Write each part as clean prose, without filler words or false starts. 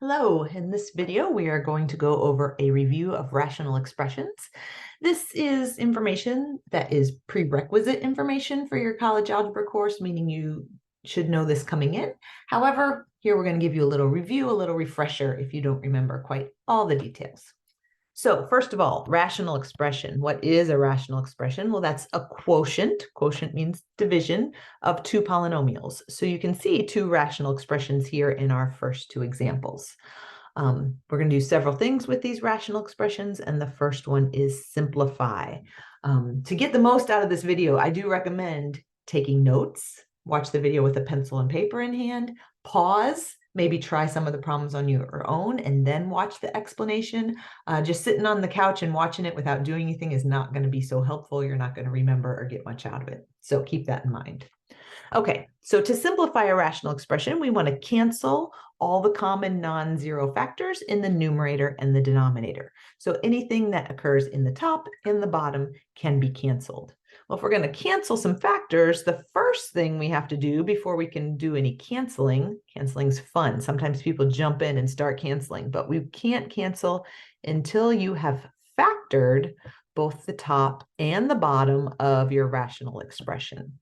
Hello, in this video, we are going to go over a review of rational expressions. This is information that is prerequisite information for your college algebra course, meaning you should know this coming in. However, here we're going to give you a little review, a little refresher if you don't remember quite all the details. So first of all, rational expression. What is a rational expression? Well, that's a quotient. Quotient means division of two polynomials. So you can see two rational expressions here in our first two examples. We're going to do several things with these rational expressions, and the first one is simplify. To get the most out of this video, I do recommend taking notes. Watch the video with a pencil and paper in hand, pause, maybe try some of the problems on your own, and then watch the explanation. Just sitting on the couch and watching it without doing anything is not going to be so helpful. You're not going to remember or get much out of it. So keep that in mind. Okay, so to simplify a rational expression, we want to cancel all the common non-zero factors in the numerator and the denominator. So anything that occurs in the top and the bottom can be canceled. Well, if we're going to cancel some factors, the first thing we have to do before we can do any canceling's fun. Sometimes people jump in and start canceling, but we can't cancel until you have factored both the top and the bottom of your rational expression.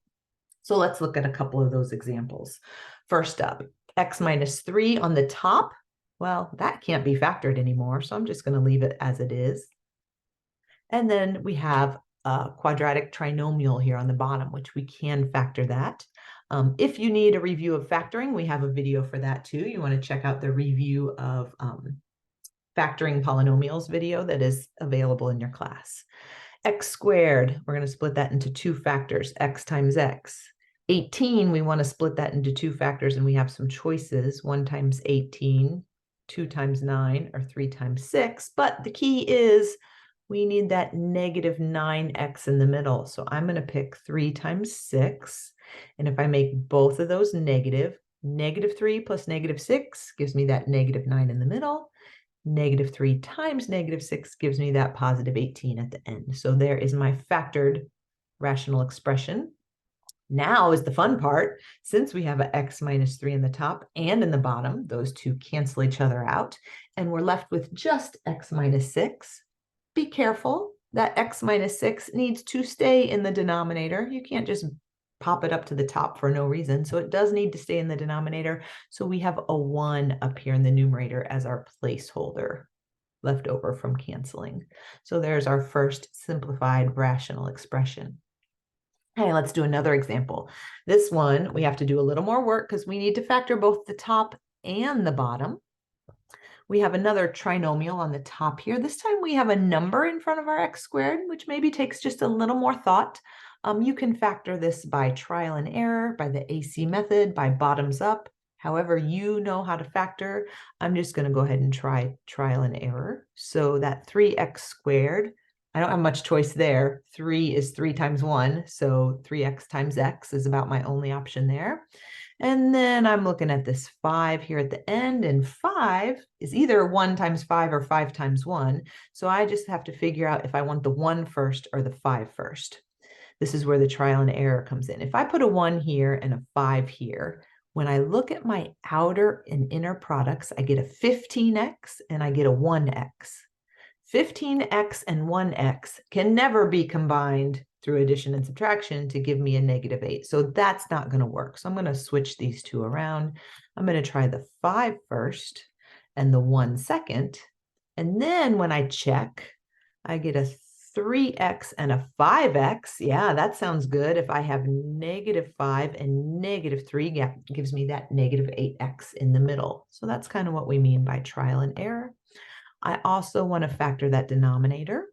So let's look at a couple of those examples. First up, x minus 3 on the top. Well, that can't be factored anymore, so I'm just going to leave it as it is. And then we have a quadratic trinomial here on the bottom, which we can factor that. If you need a review of factoring, we have a video for that too. You want to check out the review of factoring polynomials video that is available in your class. X squared, we're going to split that into two factors, x times x. 18, we want to split that into two factors, and we have some choices, 1 times 18, 2 times 9, or 3 times 6. But the key is we need that negative 9x in the middle. So I'm going to pick 3 times 6. And if I make both of those negative, negative 3 plus negative 6 gives me that negative 9 in the middle. Negative 3 times negative 6 gives me that positive 18 at the end. So there is my factored rational expression. Now is the fun part. Since we have an x minus 3 in the top and in the bottom, those two cancel each other out, and we're left with just x minus 6. Be careful. That x minus 6 needs to stay in the denominator. You can't just pop it up to the top for no reason. So it does need to stay in the denominator. So we have a 1 up here in the numerator as our placeholder left over from canceling. So there's our first simplified rational expression. Okay, let's do another example. This one, we have to do a little more work because we need to factor both the top and the bottom. We have another trinomial on the top here. This time we have a number in front of our x squared, which maybe takes just a little more thought. You can factor this by trial and error, by the AC method, by bottoms up. However you know how to factor, I'm just going to go ahead and try trial and error. So that 3x squared, I don't have much choice there. 3 is 3 times 1, so 3x times x is about my only option there. And then I'm looking at this 5 here at the end, and 5 is either 1 times 5 or 5 times 1. So I just have to figure out if I want the 1 first or the 5 first. This is where the trial and error comes in. If I put a 1 here and a 5 here, when I look at my outer and inner products, I get a 15x and I get a 1x. 15x and 1x can never be combined through addition and subtraction to give me a negative 8. So that's not going to work. So I'm going to switch these two around. I'm going to try the 5 first and the 1 second. And then when I check, I get a 3x and a 5x. Yeah, that sounds good. If I have negative 5 and negative 3, gives me that negative 8x in the middle. So that's kind of what we mean by trial and error. I also want to factor that denominator.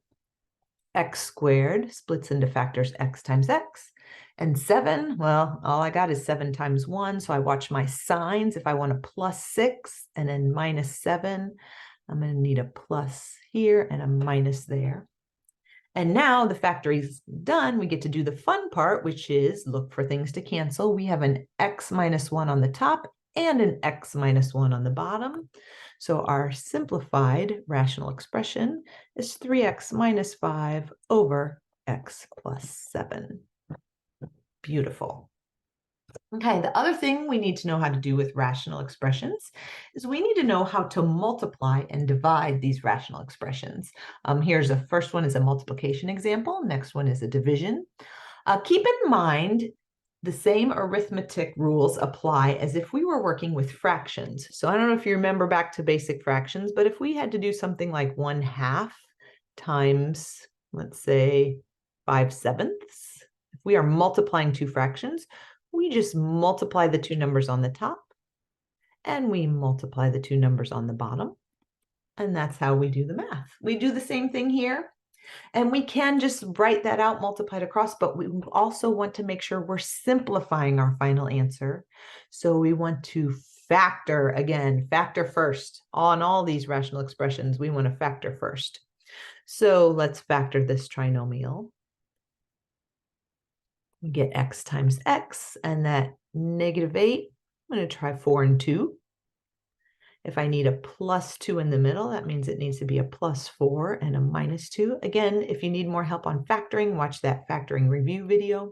X squared splits into factors x times x. And 7, well, all I got is 7 times 1. So I watch my signs. If I want a plus 6 and then minus 7, I'm going to need a plus here and a minus there. And now the factory's done. We get to do the fun part, which is look for things to cancel. We have an x minus 1 on the top and an x minus 1 on the bottom. So our simplified rational expression is 3x minus 5 over x plus 7. Beautiful. Okay, the other thing we need to know how to do with rational expressions is we need to know how to multiply and divide these rational expressions. Here's the first one is a multiplication example. Next one is a division. Keep in mind the same arithmetic rules apply as if we were working with fractions. So I don't know if you remember back to basic fractions, but if we had to do something like 1/2 times, let's say, 5/7, if we are multiplying two fractions, we just multiply the two numbers on the top and we multiply the two numbers on the bottom. And that's how we do the math. We do the same thing here. And we can just write that out multiplied across, but we also want to make sure we're simplifying our final answer. So we want to factor, again, factor first. On all these rational expressions, we want to factor first. So let's factor this trinomial. We get x times x, and that -8, I'm going to try 4 and 2. If I need a +2 in the middle, that means it needs to be a +4 and a -2. Again, if you need more help on factoring, watch that factoring review video.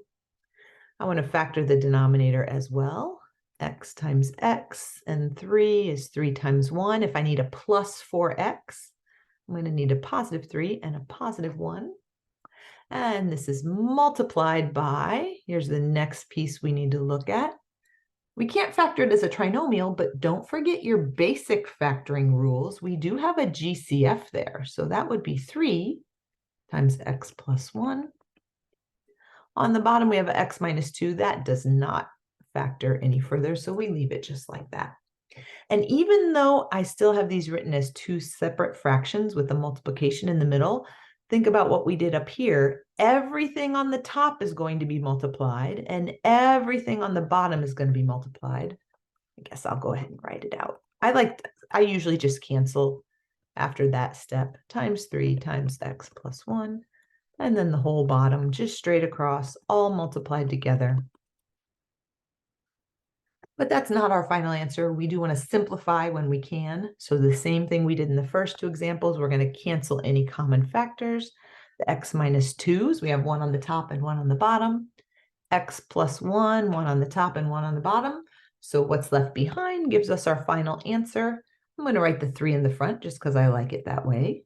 I want to factor the denominator as well. X times x, and 3 is 3 times 1. If I need a +4x, I'm going to need a +3 and a +1. And this is multiplied by, here's the next piece we need to look at. We can't factor it as a trinomial, but don't forget your basic factoring rules. We do have a GCF there, so that would be 3 times x plus 1. On the bottom, we have x minus 2. That does not factor any further, so we leave it just like that. And even though I still have these written as two separate fractions with the multiplication in the middle, think about what we did up here. Everything on the top is going to be multiplied, and everything on the bottom is going to be multiplied. I guess I'll go ahead and write it out. I usually just cancel after that step. Times 3 times x plus 1. And then the whole bottom, just straight across, all multiplied together. But that's not our final answer. We do want to simplify when we can. So the same thing we did in the first two examples, we're going to cancel any common factors. The x minus 2s, we have one on the top and one on the bottom. X plus 1, one on the top and one on the bottom. So what's left behind gives us our final answer. I'm going to write the 3 in the front just because I like it that way.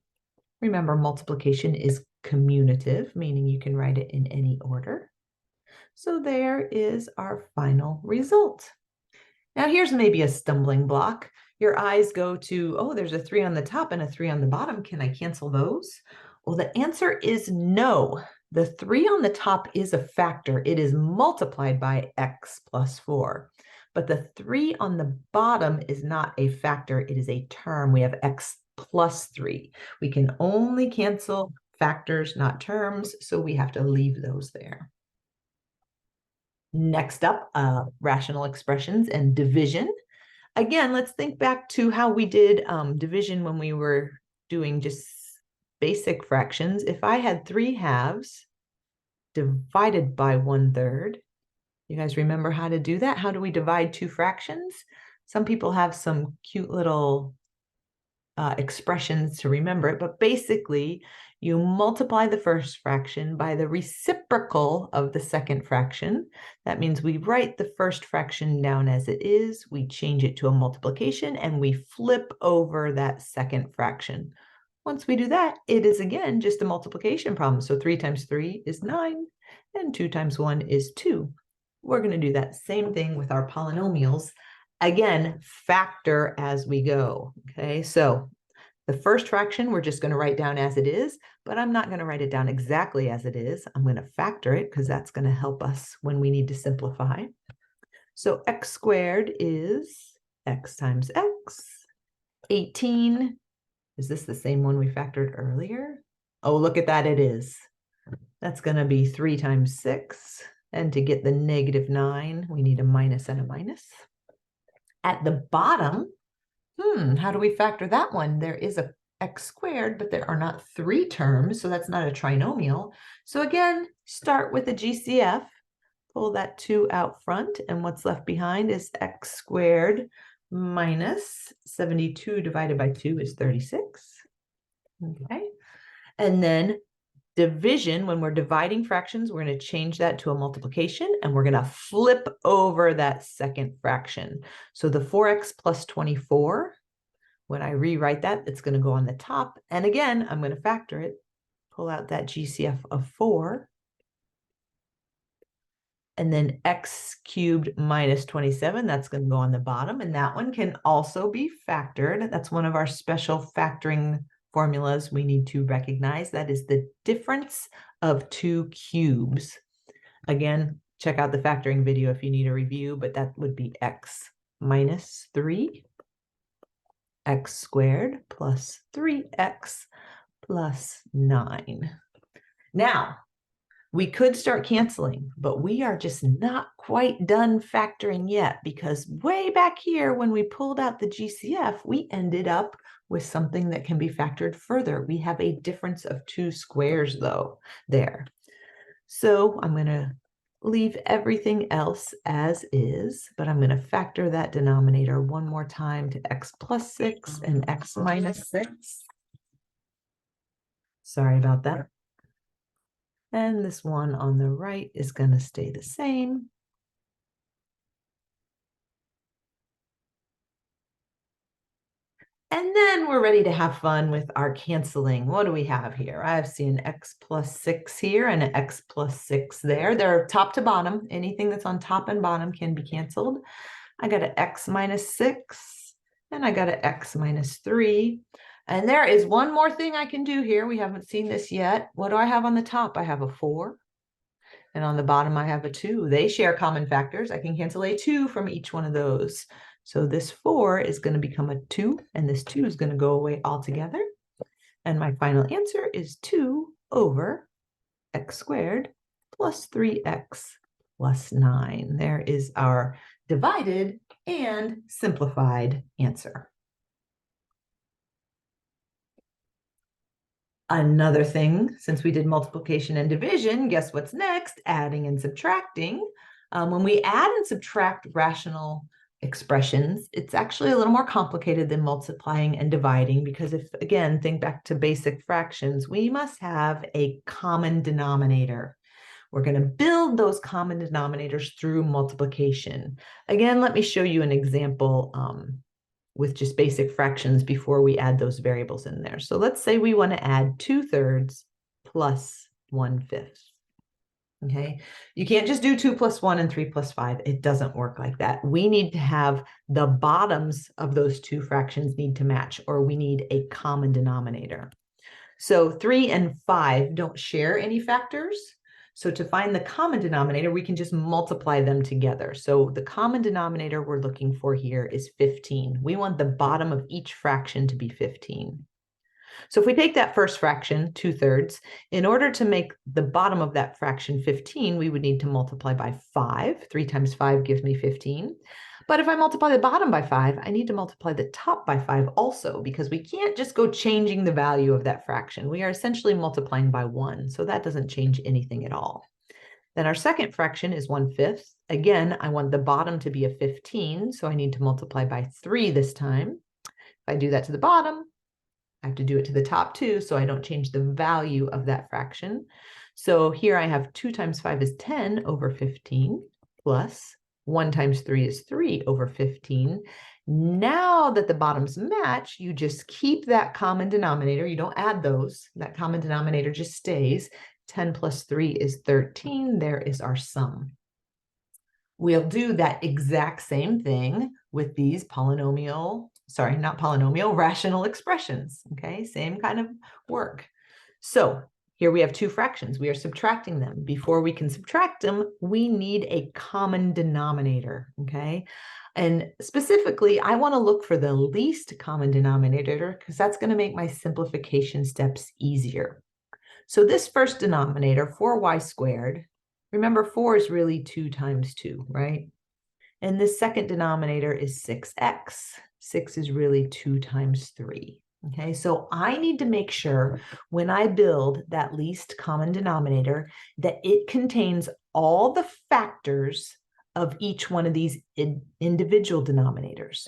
Remember, multiplication is commutative, meaning you can write it in any order. So there is our final result. Now here's maybe a stumbling block. Your eyes go to, oh, there's a 3 on the top and a 3 on the bottom. Can I cancel those? Well, the answer is no. The 3 on the top is a factor. It is multiplied by x plus 4. But the 3 on the bottom is not a factor. It is a term. We have x plus 3. We can only cancel factors, not terms, so we have to leave those there. Next up, rational expressions and division. Again, let's think back to how we did division when we were doing just basic fractions. If I had 3/2 divided by 1/3, you guys remember how to do that? How do we divide two fractions? Some people have some cute little expressions to remember it, but basically you multiply the first fraction by the reciprocal of the second fraction. That means we write the first fraction down as it is, we change it to a multiplication, and we flip over that second fraction. Once we do that, it is again just a multiplication problem. So 3 times 3 is 9, and 2 times 1 is 2. We're going to do that same thing with our polynomials. Again, factor as we go, okay? So the first fraction, we're just going to write down as it is, but I'm not going to write it down exactly as it is. I'm going to factor it because that's going to help us when we need to simplify. So x squared is x times x. 18, is this the same one we factored earlier? Oh, look at that, it is. That's going to be 3 times 6. And to get the -9, we need a minus and a minus. At the bottom, how do we factor that one? There is a x squared, but there are not 3 terms, so that's not a trinomial. So again, start with a GCF, pull that 2 out front, and what's left behind is x squared minus 72 divided by 2 is 36. Okay, and then Division, when we're dividing fractions, we're going to change that to a multiplication, and we're going to flip over that second fraction. So the 4x plus 24, when I rewrite that, it's going to go on the top. And again, I'm going to factor it, pull out that GCF of 4. And then x cubed minus 27, that's going to go on the bottom. And that one can also be factored. That's one of our special factoring formulas we need to recognize. That is the difference of two cubes. Again, check out the factoring video if you need a review, but that would be x minus 3, x squared plus 3x plus 9. Now, we could start canceling, but we are just not quite done factoring yet, because way back here, when we pulled out the GCF, we ended up with something that can be factored further. We have a difference of 2 squares though there. So I'm going to leave everything else as is, but I'm going to factor that denominator one more time to x plus 6 and x minus 6. Sorry about that. And this one on the right is going to stay the same. And then we're ready to have fun with our canceling. What do we have here? I've seen x plus 6 here and an x plus 6 there. They're top to bottom. Anything that's on top and bottom can be canceled. I got an x minus 6 and I got an x minus 3. And there is one more thing I can do here. We haven't seen this yet. What do I have on the top? I have a 4. And on the bottom, I have a 2. They share common factors. I can cancel a 2 from each one of those. So this 4 is going to become a 2, and this 2 is going to go away altogether. And my final answer is 2 over x squared plus 3x plus 9. There is our divided and simplified answer. Another thing, since we did multiplication and division, guess what's next? Adding and subtracting. When we add and subtract rational expressions, it's actually a little more complicated than multiplying and dividing, because if, again, think back to basic fractions, we must have a common denominator. We're going to build those common denominators through multiplication. Again, let me show you an example with just basic fractions before we add those variables in there. So let's say we want to add 2/3 plus 1/5. Okay, you can't just do 2 plus 1 and 3 plus 5. It doesn't work like that. We need to have the bottoms of those two fractions need to match, or we need a common denominator. So 3 and 5 don't share any factors. So to find the common denominator, we can just multiply them together. So the common denominator we're looking for here is 15. We want the bottom of each fraction to be 15. So if we take that first fraction, 2/3, in order to make the bottom of that fraction 15, we would need to multiply by 5. 3 times 5 gives me 15. But if I multiply the bottom by 5, I need to multiply the top by 5 also, because we can't just go changing the value of that fraction. We are essentially multiplying by 1, so that doesn't change anything at all. Then our second fraction is 1/5. Again, I want the bottom to be a 15, so I need to multiply by 3 this time. If I do that to the bottom, I have to do it to the top too, so I don't change the value of that fraction. So here I have 2 times 5 is 10 over 15, plus 1 times 3 is 3 over 15. Now that the bottoms match, you just keep that common denominator. You don't add those. That common denominator just stays. 10 plus 3 is 13. There is our sum. We'll do that exact same thing with these rational expressions. Okay, same kind of work. So here we have two fractions. We are subtracting them. Before we can subtract them, we need a common denominator, okay? And specifically, I want to look for the least common denominator, because that's going to make my simplification steps easier. So this first denominator, 4y squared, remember 4 is really 2 times 2, right? And this second denominator is 6x. 6 is really 2 times 3. Okay, so I need to make sure when I build that least common denominator that it contains all the factors of each one of these individual denominators.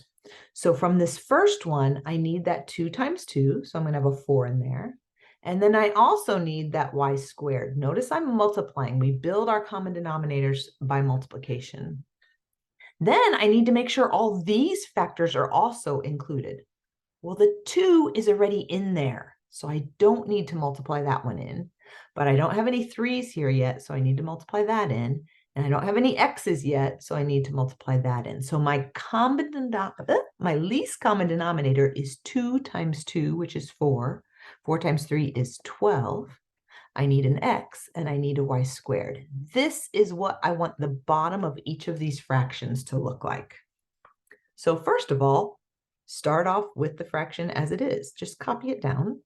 So from this first one, I need that 2 times 2, so I'm going to have a 4 in there. And then I also need that y squared. Notice I'm multiplying. We build our common denominators by multiplication. Then I need to make sure all these factors are also included. Well, the 2 is already in there, so I don't need to multiply that one in. But I don't have any 3's here yet, so I need to multiply that in. And I don't have any x's yet, so I need to multiply that in. So my least common denominator is 2 times 2, which is 4. 4 times 3 is 12. I need an x, and I need a y squared. This is what I want the bottom of each of these fractions to look like. So first of all, start off with the fraction as it is. Just copy it down.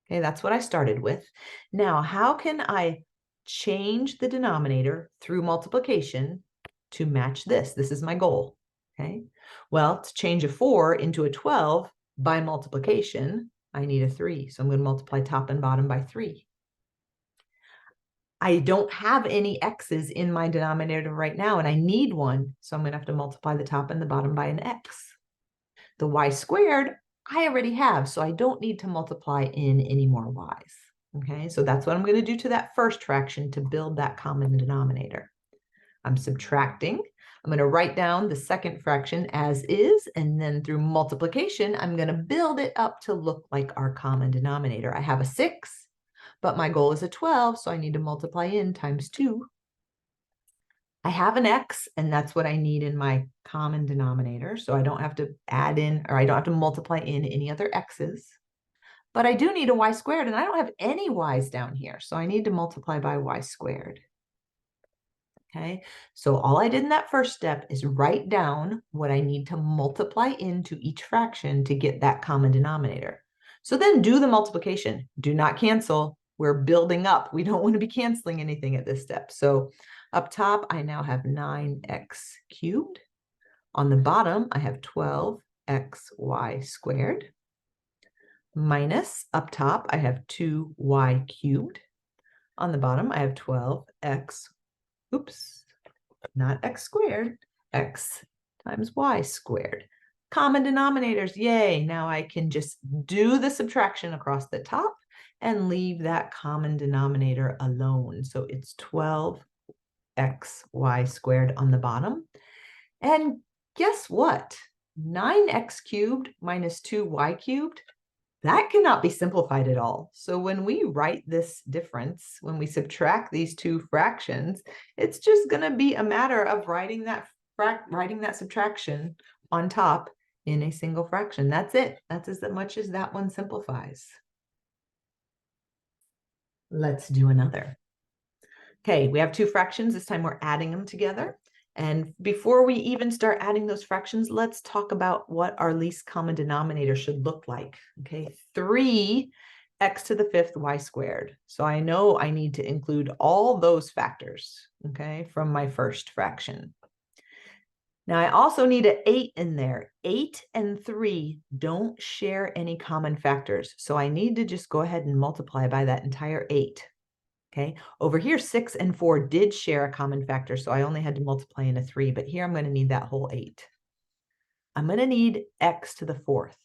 Okay, that's what I started with. Now, how can I change the denominator through multiplication to match this? This is my goal. Okay, well, to change a 4 into a 12 by multiplication, I need a 3. So I'm going to multiply top and bottom by 3. I don't have any x's in my denominator right now, and I need one. So I'm going to have to multiply the top and the bottom by an x. The y squared, I already have, so I don't need to multiply in any more y's. Okay, so that's what I'm going to do to that first fraction to build that common denominator. I'm subtracting. I'm going to write down the second fraction as is, and then through multiplication, I'm going to build it up to look like our common denominator. I have a 6, but my goal is a 12, so I need to multiply in times 2. I have an x, and that's what I need in my common denominator, so I don't have to add in, or I don't have to multiply in any other x's. But I do need a y squared, and I don't have any y's down here, so I need to multiply by y squared. Okay, so all I did in that first step is write down what I need to multiply into each fraction to get that common denominator. So then do the multiplication. Do not cancel. We're building up. We don't want to be canceling anything at this step. So up top, I now have 9x cubed. On the bottom, I have 12xy squared. Minus, up top, I have 2y cubed. On the bottom, I have 12x, oops, not x squared, x times y squared. Common denominators, yay. Now I can just do the subtraction across the top and leave that common denominator alone. So it's 12xy squared on the bottom. And guess what? 9x cubed minus 2y cubed, that cannot be simplified at all. So when we write this difference, when we subtract these two fractions, it's just going to be a matter of writing that subtraction on top in a single fraction. That's it. That's as much as that one simplifies. Let's do another. Okay, we have two fractions. This time we're adding them together. And before we even start adding those fractions, let's talk about what our least common denominator should look like. Okay, 3x to the 5th y squared. So I know I need to include all those factors, okay, from my first fraction. Now I also need an 8 in there. 8 and 3 don't share any common factors. So I need to just go ahead and multiply by that entire 8. Okay, over here, 6 and 4 did share a common factor, so I only had to multiply in a 3, but here I'm going to need that whole 8. I'm going to need x to the 4th.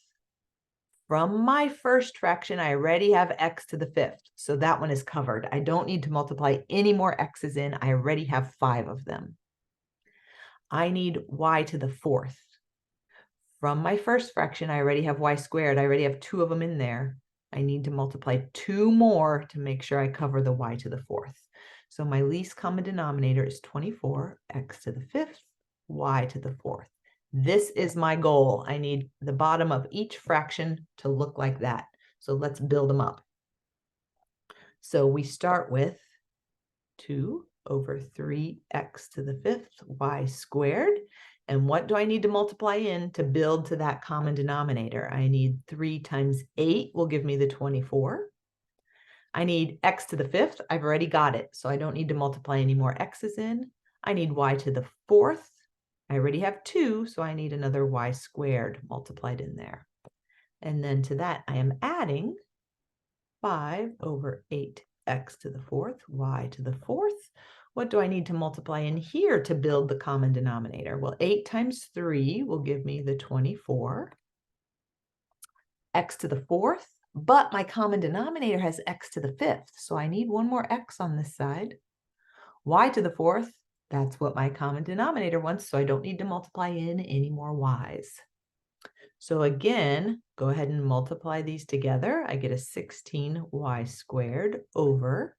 From my first fraction, I already have x to the 5th, so that one is covered. I don't need to multiply any more x's in. I already have 5 of them. I need y to the 4th. From my first fraction, I already have y squared. I already have 2 of them in there. I need to multiply 2 more to make sure I cover the y to the 4th. So my least common denominator is 24, x to the 5th, y to the 4th. This is my goal. I need the bottom of each fraction to look like that. So let's build them up. So we start with 2 over 3x to the 5th, y squared. And what do I need to multiply in to build to that common denominator? I need 3 times 8 will give me the 24. I need x to the 5th. I've already got it, so I don't need to multiply any more x's in. I need y to the 4th. I already have 2, so I need another y squared multiplied in there. And then to that, I am adding 5 over 8x to the 4th, y to the 4th. What do I need to multiply in here to build the common denominator? Well, 8 times 3 will give me the 24. X to the 4th, but my common denominator has x to the fifth, so I need one more x on this side. Y to the fourth, that's what my common denominator wants, so I don't need to multiply in any more y's. So again, go ahead and multiply these together. I get a 16y squared over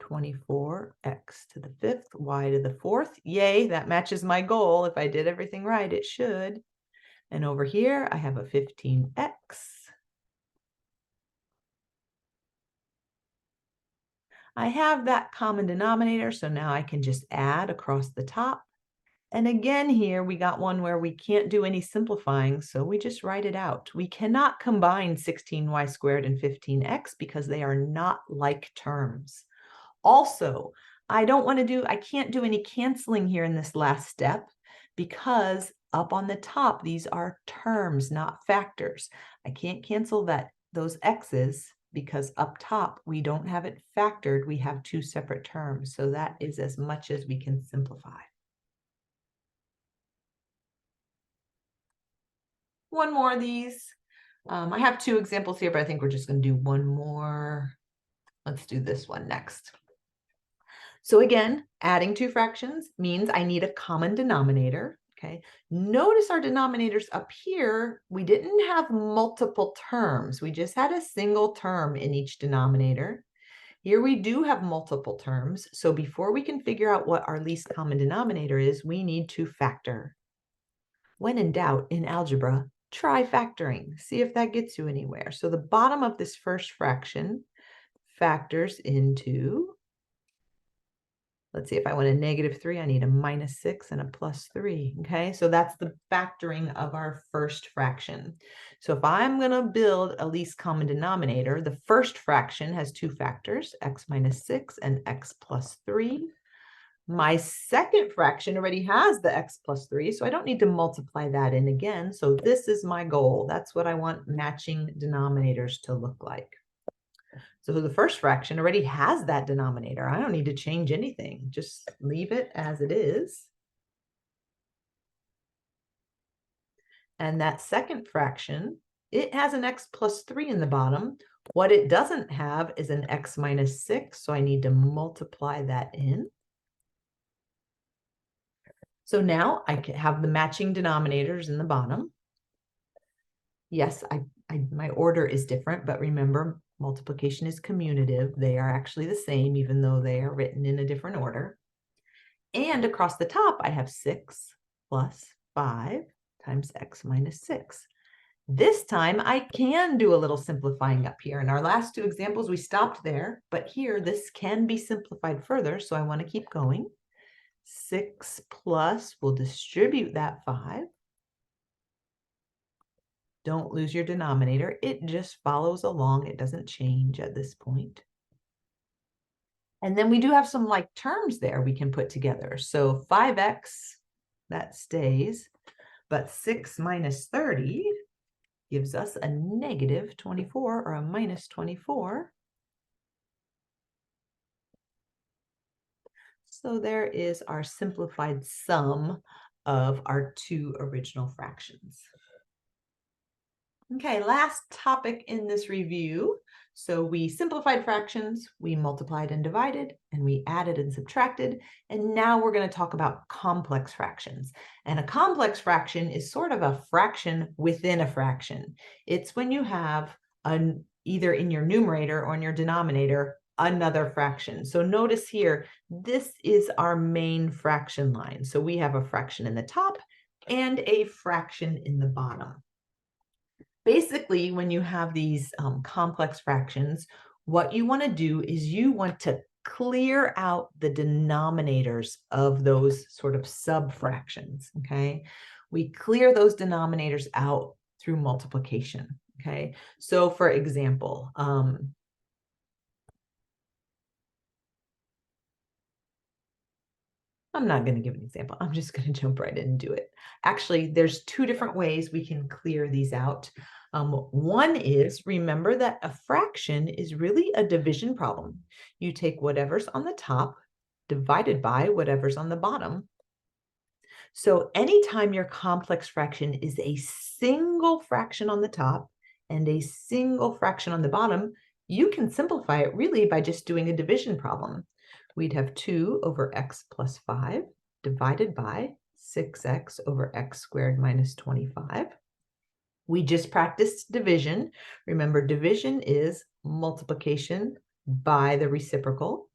24x to the fifth, y to the fourth. Yay, that matches my goal. If I did everything right, it should. And over here, I have a 15x. I have that common denominator, so now I can just add across the top. And again here, we got one where we can't do any simplifying, so we just write it out. We cannot combine 16y squared and 15x because they are not like terms. Also, I can't do any canceling here in this last step because up on the top, these are terms, not factors. I can't cancel those x's because up top, we don't have it factored. We have two separate terms. So that is as much as we can simplify. One more of these. I have two examples here, but I think we're just going to do one more. Let's do this one next. So again, adding two fractions means I need a common denominator. Okay. Notice our denominators up here, we didn't have multiple terms. We just had a single term in each denominator. Here we do have multiple terms. So before we can figure out what our least common denominator is, we need to factor. When in doubt in algebra, try factoring. See if that gets you anywhere. So the bottom of this first fraction factors into, let's see, if I want a -3, I need a -6 and a +3, okay? So that's the factoring of our first fraction. So if I'm gonna build a least common denominator, the first fraction has two factors, x -6 and x +3. My second fraction already has the x +3, so I don't need to multiply that in again. So this is my goal. That's what I want matching denominators to look like. So the first fraction already has that denominator. I don't need to change anything. Just leave it as it is. And that second fraction, it has an x +3 in the bottom. What it doesn't have is an x -6, so I need to multiply that in. So now I can have the matching denominators in the bottom. Yes, my order is different, but remember, multiplication is commutative. They are actually the same, even though they are written in a different order. And across the top, I have 6 plus 5 times x -6. This time, I can do a little simplifying up here. In our last two examples, we stopped there, but here, this can be simplified further, so I want to keep going. 6 plus, we'll distribute that 5. Don't lose your denominator. It just follows along. It doesn't change at this point. And then we do have some like terms there we can put together. So 5x, that stays, but 6 minus 30 gives us a -24 or a -24. So there is our simplified sum of our two original fractions. Okay, last topic in this review. So we simplified fractions, we multiplied and divided, and we added and subtracted. And now we're going to talk about complex fractions. And a complex fraction is sort of a fraction within a fraction. It's when you have either in your numerator or in your denominator, another fraction. So notice here, this is our main fraction line. So we have a fraction in the top and a fraction in the bottom. Basically, when you have these complex fractions, what you want to do is you want to clear out the denominators of those sort of sub-fractions, okay? We clear those denominators out through multiplication, okay? So for example, I'm not going to give an example. I'm just going to jump right in and do it. Actually, there's two different ways we can clear these out. One is, remember that a fraction is really a division problem. You take whatever's on the top divided by whatever's on the bottom. So anytime your complex fraction is a single fraction on the top and a single fraction on the bottom, you can simplify it really by just doing a division problem. We'd have 2 over x plus 5 divided by 6x over x squared minus 25. We just practiced division. Remember, division is multiplication by the reciprocal.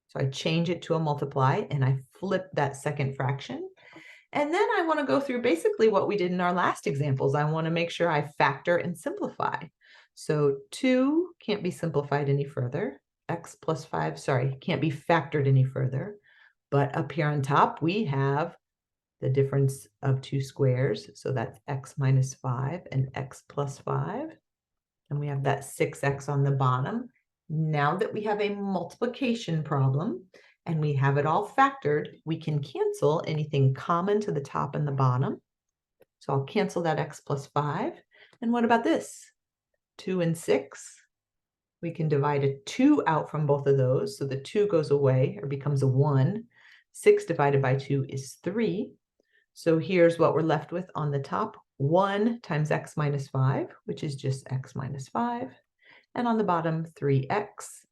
So I change it to a multiply and I flip that second fraction. And then I want to go through basically what we did in our last examples. I want to make sure I factor and simplify. So 2 can't be simplified any further. X plus 5, sorry, can't be factored any further. But up here on top, we have the difference of 2 squares. So that's x minus 5 and x plus 5. And we have that 6x on the bottom. Now that we have a multiplication problem and we have it all factored, we can cancel anything common to the top and the bottom. So I'll cancel that x plus 5. And what about this? 2 and 6. We can divide a 2 out from both of those. So the 2 goes away or becomes a 1. 6 divided by 2 is 3. So here's what we're left with on the top. 1 times x minus 5, which is just x minus 5. And on the bottom, 3x.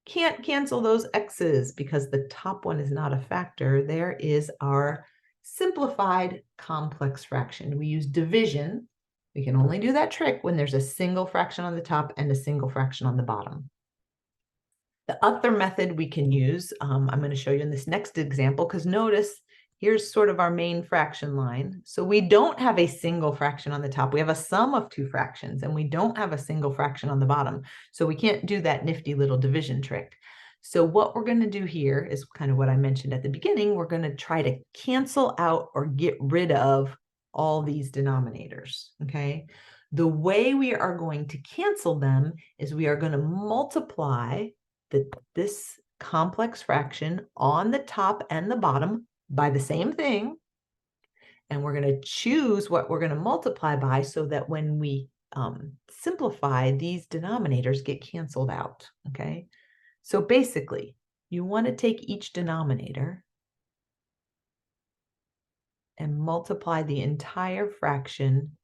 Can't cancel those x's because the top one is not a factor. There is our simplified complex fraction. We use division. We can only do that trick when there's a single fraction on the top and a single fraction on the bottom. The other method we can use, I'm going to show you in this next example, because notice here's sort of our main fraction line. So we don't have a single fraction on the top. We have a sum of 2 fractions, and we don't have a single fraction on the bottom. So we can't do that nifty little division trick. So what we're going to do here is kind of what I mentioned at the beginning. We're going to try to cancel out or get rid of all these denominators, okay? The way we are going to cancel them is we are going to multiply this complex fraction on the top and the bottom by the same thing, and we're going to choose what we're going to multiply by so that when we simplify, these denominators get canceled out, okay? So basically, you want to take each denominator and multiply the entire fraction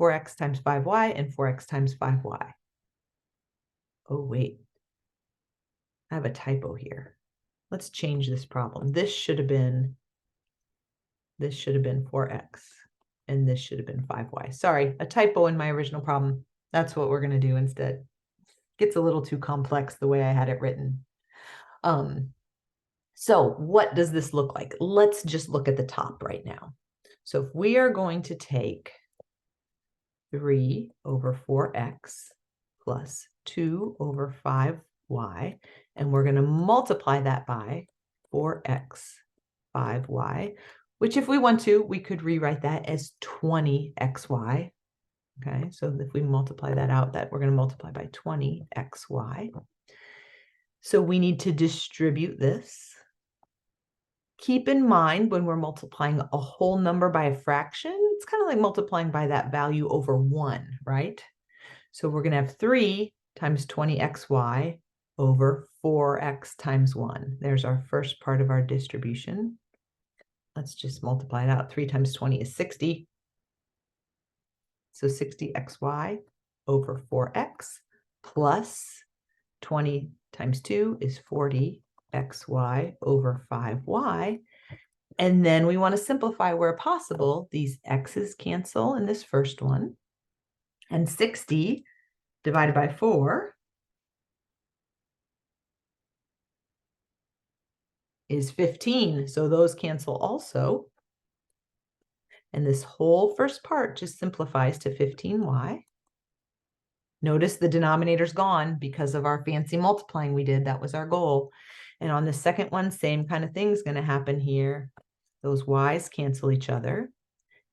4x times 5y and 4x times 5y. Oh, wait. I have a typo here. Let's change this problem. This should have been 4x, and this should have been 5y. Sorry, a typo in my original problem. That's what we're going to do instead. Gets a little too complex the way I had it written. So what does this look like? Let's just look at the top right now. So if we are going to take 3 over 4x plus 2 over 5y, and we're going to multiply that by 4x, 5y, which if we want to, we could rewrite that as 20xy. Okay, so if we multiply that out, that we're going to multiply by 20xy. So we need to distribute this. Keep in mind when we're multiplying a whole number by a fraction, it's kind of like multiplying by that value over 1, right? So we're going to have 3 times 20xy over 4x times 1. There's our first part of our distribution. Let's just multiply it out. 3 times 20 is 60. So 60xy over 4x plus 20 times 2 is 40xy over 5y. And then we want to simplify where possible. These x's cancel in this first one. And 60 divided by 4 is 15. So those cancel also. And this whole first part just simplifies to 15y. Notice the denominator's gone because of our fancy multiplying we did. That was our goal. And on the second one, same kind of thing is going to happen here. Those y's cancel each other.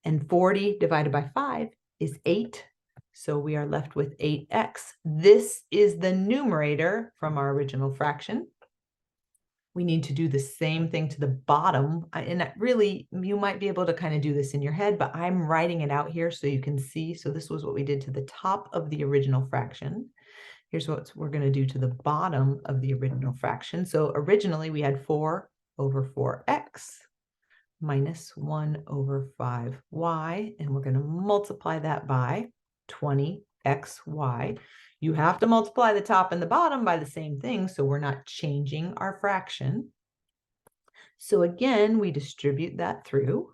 And 40 divided by 5 is 8. So we are left with 8x. This is the numerator from our original fraction. We need to do the same thing to the bottom. And really, you might be able to kind of do this in your head, but I'm writing it out here so you can see. So this was what we did to the top of the original fraction. Here's what we're going to do to the bottom of the original fraction. So originally we had 4 over 4x. minus 1 over 5y, and we're going to multiply that by 20xy. You have to multiply the top and the bottom by the same thing, so we're not changing our fraction. So again, we distribute that through.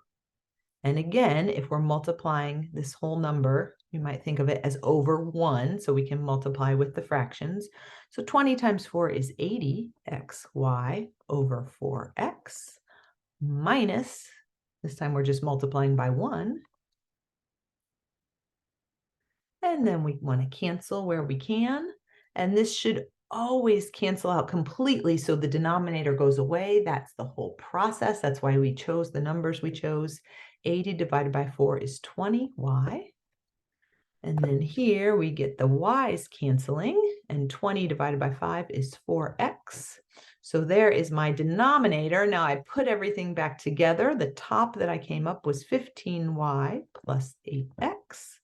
And again, if we're multiplying this whole number, you might think of it as over 1, so we can multiply with the fractions. So 20 times 4 is 80xy over 4x minus, this time we're just multiplying by 1. And then we want to cancel where we can. And this should always cancel out completely, so the denominator goes away. That's the whole process. That's why we chose the numbers we chose. 80 divided by 4 is 20y. And then here we get the y's canceling, and 20 divided by 5 is 4x. So there is my denominator. Now I put everything back together. The top that I came up was 15y plus 8x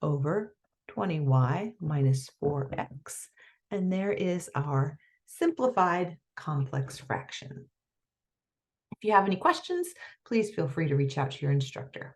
over 20y minus 4x. And there is our simplified complex fraction. If you have any questions, please feel free to reach out to your instructor.